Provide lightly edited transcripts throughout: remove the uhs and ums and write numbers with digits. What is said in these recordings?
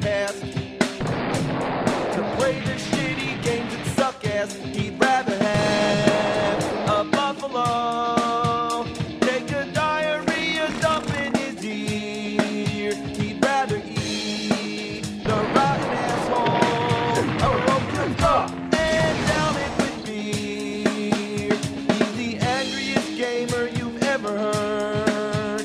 past to play the shitty games that suck ass. He'd rather have a buffalo take a diarrhea dump in his ear. He'd rather eat the rotten asshole or open up and down it with beer. He's the angriest gamer you've ever heard.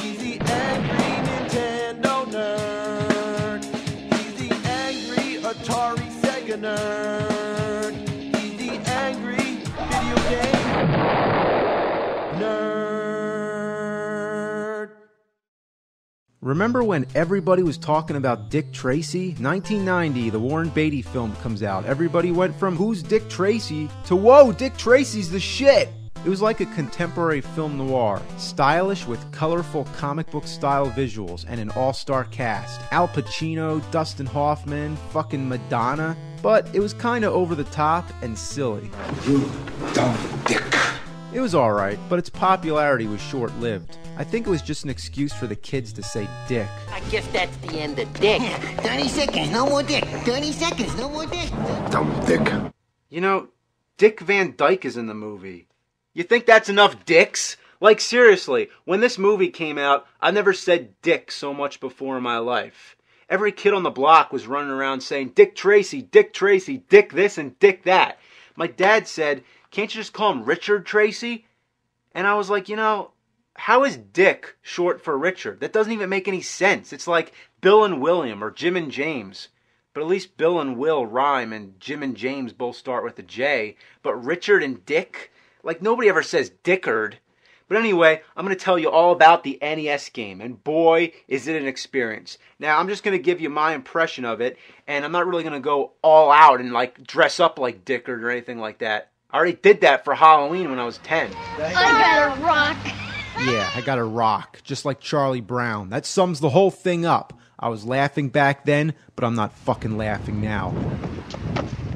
He's the angry Nintendo nerd. He's the angry Atari Sega nerd. He's the angry video game nerd. Remember when everybody was talking about Dick Tracy? 1990, the Warren Beatty film comes out. Everybody went from who's Dick Tracy to whoa, Dick Tracy's the shit! It was like a contemporary film noir, stylish with colorful comic book style visuals and an all-star cast. Al Pacino, Dustin Hoffman, fucking Madonna, but it was kinda over the top and silly. You dumb dick. It was alright, but its popularity was short-lived. I think it was just an excuse for the kids to say dick. I guess that's the end of dick. 30 seconds, no more dick. 30 seconds, no more dick. Dumb dick. You know, Dick Van Dyke is in the movie. You think that's enough dicks? Like, seriously, when this movie came out, I never said dick so much before in my life. Every kid on the block was running around saying, Dick Tracy, Dick Tracy, Dick this and Dick that. My dad said, can't you just call him Richard Tracy? And I was like, you know, how is Dick short for Richard? That doesn't even make any sense. It's like Bill and William or Jim and James. But at least Bill and Will rhyme and Jim and James both start with a J. But Richard and Dick? Like, nobody ever says Dickard. But anyway, I'm going to tell you all about the NES game, and boy, is it an experience. Now, I'm just going to give you my impression of it, and I'm not really going to go all out and, like, dress up like Dickard or anything like that. I already did that for Halloween when I was 10. I got a rock. Yeah, I got a rock, just like Charlie Brown. That sums the whole thing up. I was laughing back then, but I'm not fucking laughing now.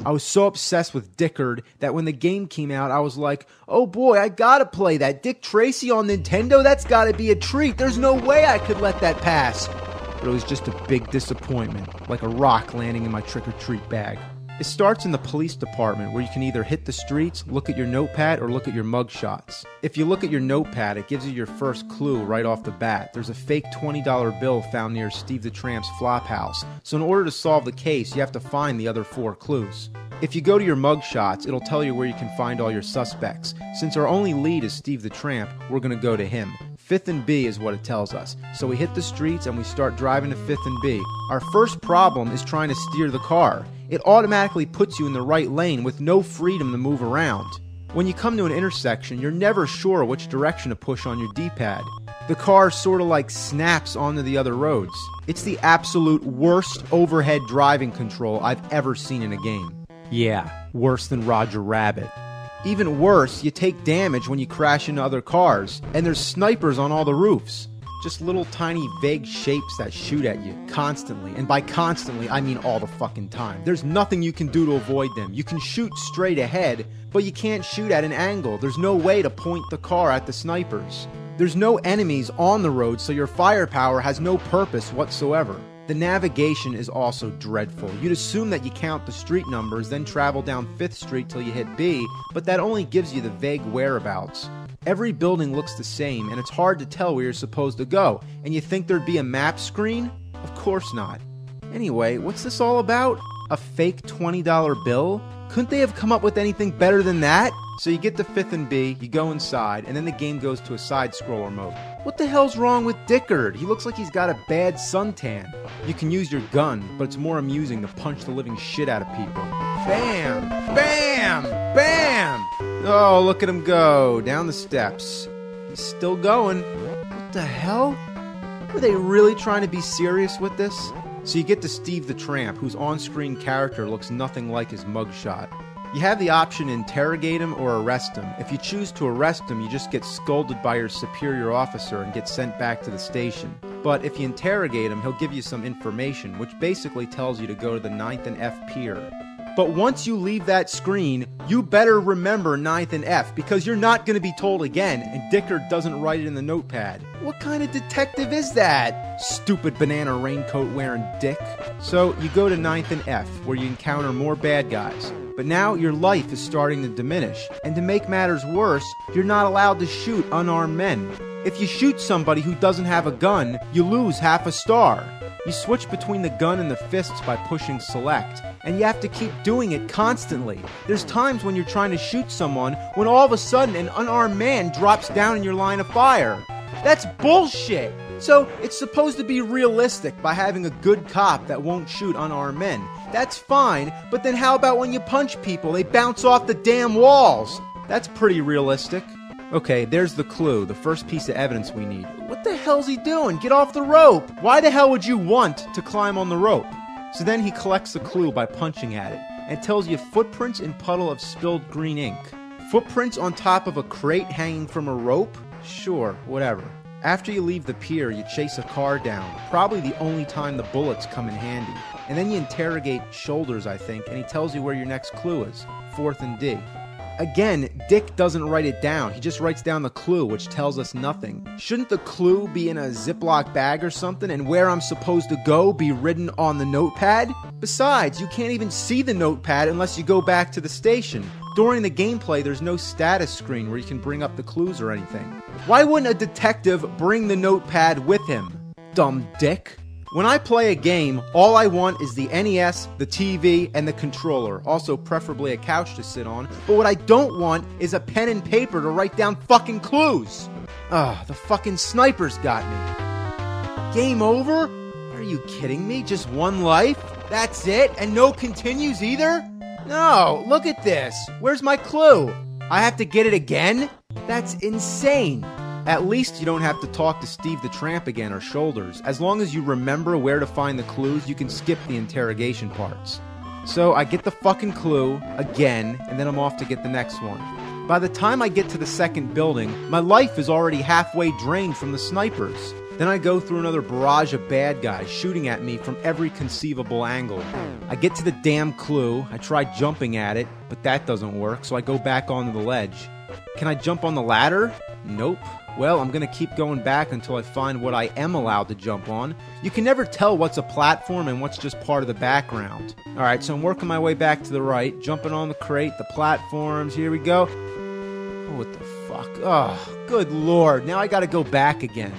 I was so obsessed with Dickard that when the game came out, I was like, oh boy, I gotta play that. Dick Tracy on Nintendo? That's gotta be a treat. There's no way I could let that pass. But it was just a big disappointment, like a rock landing in my trick-or-treat bag. It starts in the police department where you can either hit the streets, look at your notepad, or look at your mugshots. If you look at your notepad, it gives you your first clue right off the bat. There's a fake $20 bill found near Steve the Tramp's flop house. So in order to solve the case, you have to find the other 4 clues. If you go to your mugshots, it'll tell you where you can find all your suspects. Since our only lead is Steve the Tramp, we're gonna go to him. 5th and B is what it tells us. So we hit the streets and we start driving to 5th and B. Our first problem is trying to steer the car. It automatically puts you in the right lane with no freedom to move around. When you come to an intersection, you're never sure which direction to push on your D-pad. The car sort of like snaps onto the other roads. It's the absolute worst overhead driving control I've ever seen in a game. Yeah, worse than Roger Rabbit. Even worse, you take damage when you crash into other cars, and there's snipers on all the roofs. Just little tiny vague shapes that shoot at you, constantly. And by constantly, I mean all the fucking time. There's nothing you can do to avoid them. You can shoot straight ahead, but you can't shoot at an angle. There's no way to point the car at the snipers. There's no enemies on the road, so your firepower has no purpose whatsoever. The navigation is also dreadful. You'd assume that you count the street numbers, then travel down 5th Street till you hit B, but that only gives you the vague whereabouts. Every building looks the same, and it's hard to tell where you're supposed to go. And you think there'd be a map screen? Of course not. Anyway, what's this all about? A fake $20 bill? Couldn't they have come up with anything better than that? So you get to 5th and B, you go inside, and then the game goes to a side-scroller mode. What the hell's wrong with Dickard? He looks like he's got a bad suntan. You can use your gun, but it's more amusing to punch the living shit out of people. Bam! Bam! Bam! Oh, look at him go, down the steps. He's still going. What the hell? Were they really trying to be serious with this? So you get to Steve the Tramp, whose on-screen character looks nothing like his mugshot. You have the option to interrogate him or arrest him. If you choose to arrest him, you just get scolded by your superior officer and get sent back to the station. But if you interrogate him, he'll give you some information, which basically tells you to go to the 9th and F pier. But once you leave that screen, you better remember 9th and F, because you're not going to be told again, and Dickard doesn't write it in the notepad. What kind of detective is that? Stupid banana raincoat wearing dick. So you go to 9th and F, where you encounter more bad guys. But now your life is starting to diminish, and to make matters worse, you're not allowed to shoot unarmed men. If you shoot somebody who doesn't have a gun, you lose half a star. You switch between the gun and the fists by pushing select, and you have to keep doing it constantly. There's times when you're trying to shoot someone when all of a sudden an unarmed man drops down in your line of fire. That's bullshit! So it's supposed to be realistic by having a good cop that won't shoot unarmed men. That's fine, but then how about when you punch people? They bounce off the damn walls! That's pretty realistic. Okay, there's the clue, the first piece of evidence we need. What the hell's he doing? Get off the rope! Why the hell would you want to climb on the rope? So then he collects the clue by punching at it, and it tells you footprints in puddle of spilled green ink. Footprints on top of a crate hanging from a rope? Sure, whatever. After you leave the pier, you chase a car down, probably the only time the bullets come in handy. And then you interrogate Shoulders, I think, and he tells you where your next clue is, 4th and D. Again, Dick doesn't write it down, he just writes down the clue, which tells us nothing. Shouldn't the clue be in a Ziploc bag or something, and where I'm supposed to go be written on the notepad? Besides, you can't even see the notepad unless you go back to the station. During the gameplay, there's no status screen where you can bring up the clues or anything. Why wouldn't a detective bring the notepad with him? Dumb dick. When I play a game, all I want is the NES, the TV, and the controller. Also, preferably a couch to sit on. But what I don't want is a pen and paper to write down fucking clues. The fucking snipers got me. Game over? Are you kidding me? Just one life? That's it? And no continues either? No, look at this. Where's my clue? I have to get it again? That's insane. At least you don't have to talk to Steve the Tramp again or Shoulders. As long as you remember where to find the clues, you can skip the interrogation parts. So I get the fucking clue again, and then I'm off to get the next one. By the time I get to the second building, my life is already halfway drained from the snipers. Then I go through another barrage of bad guys shooting at me from every conceivable angle. I get to the damn clue, I try jumping at it, but that doesn't work, so I go back onto the ledge. Can I jump on the ladder? Nope. Well, I'm gonna keep going back until I find what I am allowed to jump on. You can never tell what's a platform and what's just part of the background. Alright, so I'm working my way back to the right, jumping on the crate, the platforms, here we go. Oh, what the fuck? Oh, good lord, now I gotta go back again.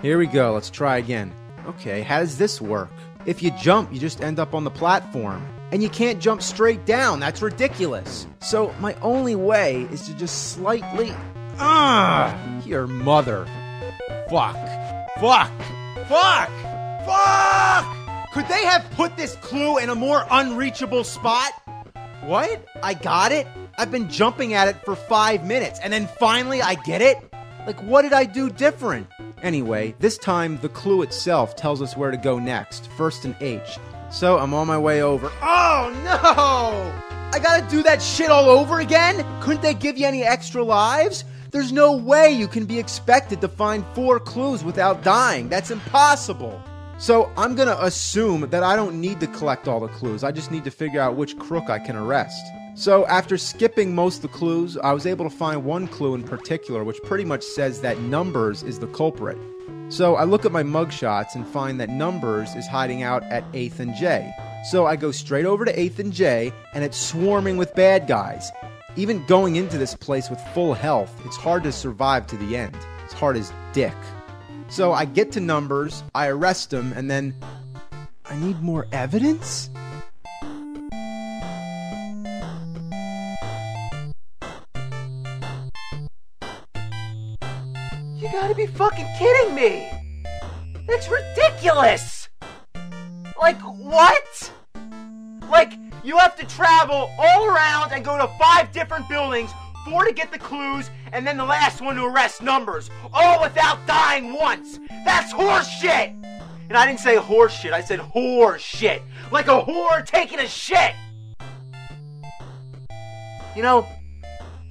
Here we go, let's try again. Okay, how does this work? If you jump, you just end up on the platform. And you can't jump straight down, that's ridiculous. So my only way is to just slightly... your mother. Fuck. Fuck. Fuck. Fuck! Could they have put this clue in a more unreachable spot? What? I got it? I've been jumping at it for 5 minutes, and then finally I get it? Like, what did I do different? Anyway, this time the clue itself tells us where to go next, first in H. So I'm on my way over. Oh no! I gotta do that shit all over again? Couldn't they give you any extra lives? There's no way you can be expected to find 4 clues without dying. That's impossible. So I'm gonna assume that I don't need to collect all the clues. I just need to figure out which crook I can arrest. So after skipping most of the clues, I was able to find one clue in particular, which pretty much says that Numbers is the culprit. So I look at my mugshots and find that Numbers is hiding out at 8th and J. So I go straight over to 8th and J, and it's swarming with bad guys. Even going into this place with full health, it's hard to survive to the end. It's hard as dick. So I get to Numbers, I arrest him, and then... I need more evidence? You gotta be fucking kidding me! That's ridiculous! Like, what? Like, you have to travel all around and go to 5 different buildings, 4 to get the clues, and then the last one to arrest Numbers, all without dying once! That's horseshit! And I didn't say horseshit, I said whore-shit. Like a whore taking a shit! You know,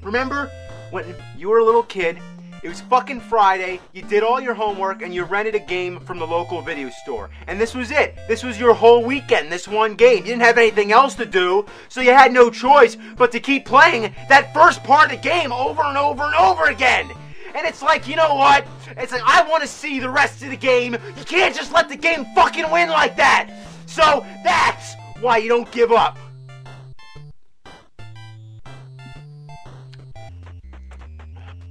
remember when you were a little kid, It was fucking Friday, you did all your homework, and you rented a game from the local video store. And this was it. This was your whole weekend, this one game. You didn't have anything else to do, so you had no choice but to keep playing that first part of the game over and over and over again. And it's like, you know what? It's like, I want to see the rest of the game. You can't just let the game fucking win like that. So that's why you don't give up.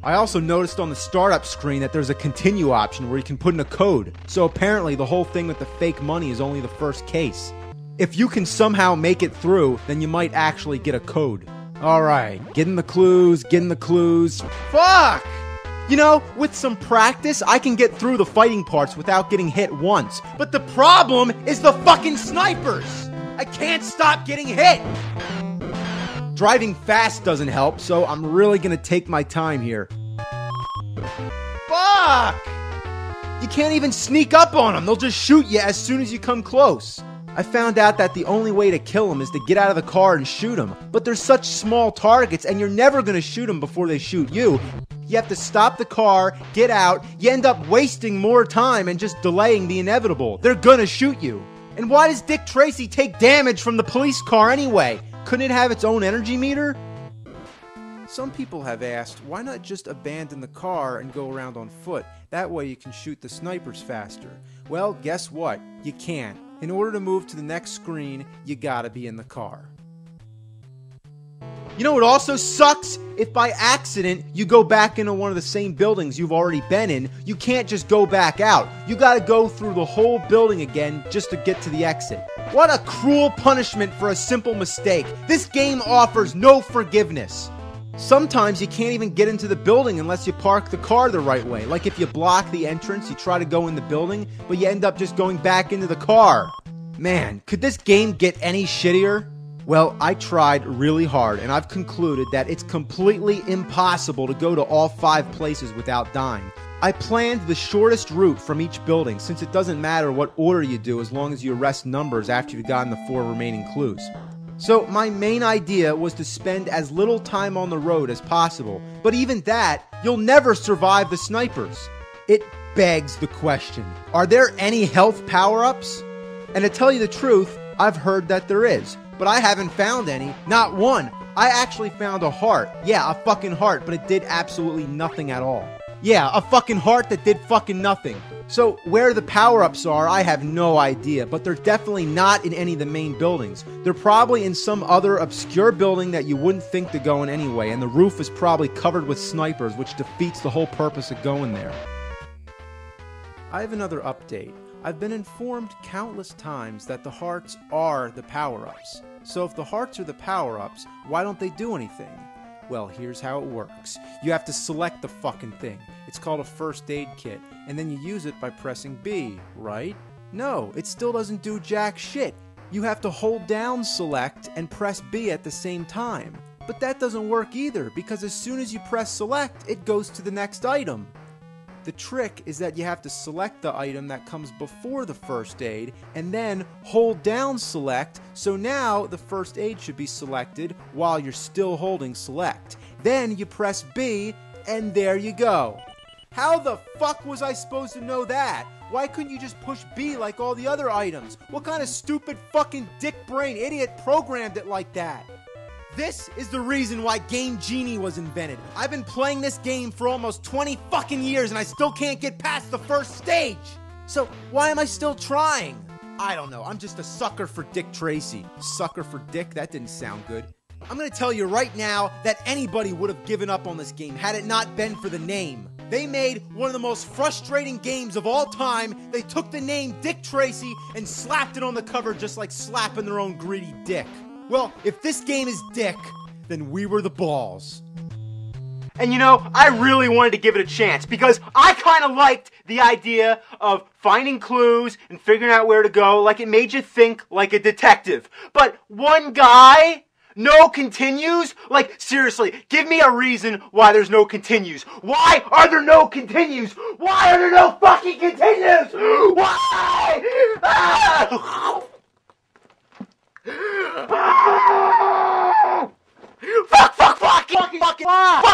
I also noticed on the startup screen that there's a continue option where you can put in a code. So apparently the whole thing with the fake money is only the first case. If you can somehow make it through, then you might actually get a code. Alright, getting the clues, Fuck! You know, with some practice, I can get through the fighting parts without getting hit once. But the problem is the fucking snipers! I can't stop getting hit! Driving fast doesn't help, so I'm really gonna take my time here. Fuck! You can't even sneak up on them, they'll just shoot you as soon as you come close. I found out that the only way to kill them is to get out of the car and shoot them. But they're such small targets, and you're never gonna shoot them before they shoot you. You have to stop the car, get out, you end up wasting more time and just delaying the inevitable. They're gonna shoot you. And why does Dick Tracy take damage from the police car anyway? Couldn't it have its own energy meter? Some people have asked, why not just abandon the car and go around on foot? That way you can shoot the snipers faster. Well, guess what? You can't. In order to move to the next screen, you gotta be in the car. You know what also sucks? If by accident you go back into one of the same buildings you've already been in, you can't just go back out. You gotta go through the whole building again just to get to the exit. What a cruel punishment for a simple mistake. This game offers no forgiveness. Sometimes you can't even get into the building unless you park the car the right way. Like if you block the entrance, you try to go in the building, but you end up just going back into the car. Man, could this game get any shittier? Well, I tried really hard, and I've concluded that it's completely impossible to go to all 5 places without dying. I planned the shortest route from each building, since it doesn't matter what order you do as long as you arrest numbers after you've gotten the 4 remaining clues. So my main idea was to spend as little time on the road as possible, but even that, you'll never survive the snipers. It begs the question, are there any health power-ups? And to tell you the truth, I've heard that there is. But I haven't found any, not one. I actually found a heart. Yeah, a fucking heart, but it did absolutely nothing at all. Yeah, a fucking heart that did fucking nothing. So, where the power-ups are, I have no idea, but they're definitely not in any of the main buildings. They're probably in some other obscure building that you wouldn't think to go in anyway, and the roof is probably covered with snipers, which defeats the whole purpose of going there. I have another update. I've been informed countless times that the hearts are the power-ups. So if the hearts are the power-ups, why don't they do anything? Well, here's how it works. You have to select the fucking thing. It's called a first aid kit, and then you use it by pressing B, right? No, it still doesn't do jack shit. You have to hold down select and press B at the same time. But that doesn't work either, because as soon as you press select, it goes to the next item. The trick is that you have to select the item that comes before the first aid and then hold down select, so now the first aid should be selected while you're still holding select. Then you press B and there you go. How the fuck was I supposed to know that? Why couldn't you just push B like all the other items? What kind of stupid fucking dick brain idiot programmed it like that? This is the reason why Game Genie was invented. I've been playing this game for almost 20 fucking years and I still can't get past the first stage. So why am I still trying? I don't know, I'm just a sucker for Dick Tracy. Sucker for Dick? That didn't sound good. I'm gonna tell you right now that anybody would have given up on this game had it not been for the name. They made one of the most frustrating games of all time. They took the name Dick Tracy and slapped it on the cover just like slapping their own greedy dick. Well, if this game is dick, then we were the balls. And you know, I really wanted to give it a chance because I kind of liked the idea of finding clues and figuring out where to go. Like it made you think like a detective. But one guy, no continues? Like seriously, give me a reason why there's no continues. Why are there no continues? Why are there no fucking continues? Why? Ah! Fuck!